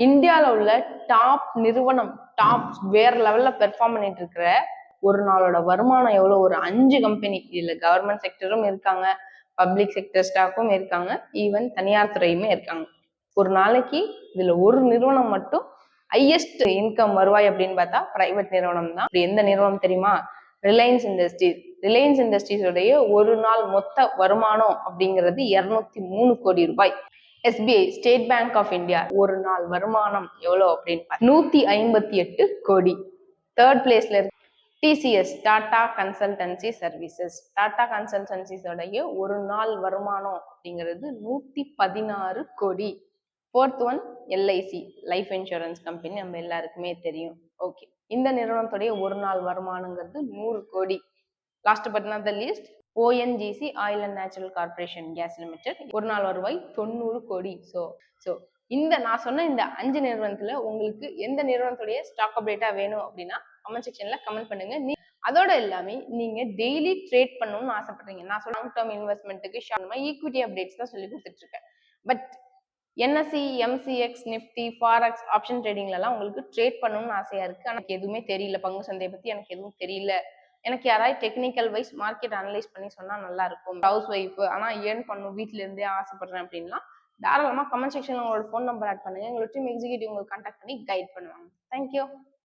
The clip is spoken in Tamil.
இந்தியாவில் உள்ள டாப் நிறுவனம், டாப் வேற லெவல்ல பெர்ஃபார்ம் பண்ணிட்டு இருக்கிற ஒரு நாளோட வருமானம் எவ்வளவு? ஒரு 5 கம்பெனி. இதுல கவர்மெண்ட் செக்டரும் இருக்காங்க, பப்ளிக் செக்டர் ஸ்டாஃபும் இருக்காங்க, ஈவன் தனியார் துறையுமே இருக்காங்க. ஒரு நாளைக்கு இதுல ஒரு நிறுவனம் மட்டும் ஹையஸ்ட் இன்கம் வருவாய் அப்படின்னு பார்த்தா பிரைவேட் நிறுவனம் தான். எந்த நிறுவனம் தெரியுமா? Reliance industries. ரிலையன்ஸ் இண்டஸ்ட்ரீஸோடைய ஒரு நாள் மொத்த வருமானம் அப்படிங்கிறது 203 கோடி ரூபாய். SBI, State Bank of India, ஒரு நாள் வருமானம் எவ்வளவு அப்படின்னு 158 கோடி. தேர்ட் பிளேஸ்ல இருக்கு TCS, Tata consultancy services. Tata கன்சல்டன்சிஸோடைய ஒரு நாள் வருமானம் அப்படிங்கிறது 116 கோடி. Fourth one LIC, life insurance company, நம்ம எல்லாருக்குமே தெரியும். ஓகே, இந்த நிறுவனத்துடைய ஒரு நாள் வருமானங்கிறது 100 crore. Last but not the least ONGC, oil and natural corporation gas limited, ஒரு நாள் வருவாய் 90 கோடி. ஸோ இந்த நான் சொன்ன இந்த 5 நிறுவனத்துல உங்களுக்கு எந்த நிறுவனத்துடைய ஸ்டாக் அப்டேட்டா வேணும் அப்படின்னா கமெண்ட் செக்ஷன்ல கமெண்ட் பண்ணுங்க. அதோட எல்லாமே நீங்க டெய்லி ட்ரேட் பண்ணணும்னு ஆசைப்படுறீங்க, நான் சொல்ல லாங் டேர்ம் இன்வெஸ்ட்மெண்ட்டுக்கு ஈக்விட்டி அப்டேட்ஸ் தான் சொல்லி கொடுத்துட்டு இருக்கேன். But NSE, MCX, Nifty, forex, option ட்ரேடிங்ல எல்லாம் உங்களுக்கு ட்ரேட் பண்ணணும்னு ஆசையா இருக்கு, எனக்கு எதுவுமே தெரியல, பங்கு சந்தையை பத்தி எனக்கு எதுவும் தெரியல, எனக்கு யாராவது டெக்னிக்கல் வைஸ் மார்க்கெட் அனலைஸ் பண்ணி சொன்னா நல்லா இருக்கும், ஹவுஸ் ஒய்ஃப் ஆனா ஏர்ன் பண்ணும் வீட்டுல இருந்தே ஆசைப்படுறேன் அப்படின்னா தாராளமா கமெண்ட் செக்ஷன்ல உங்களோட ஃபோன் நம்பர் ஆட் பண்ணுங்க. எங்களோட டீம் எக்ஸிக்யூட்டிவ் உங்களுக்கு கான்டாக்ட் பண்ணி கைட் பண்ணுவாங்க. தேங்க்யூ.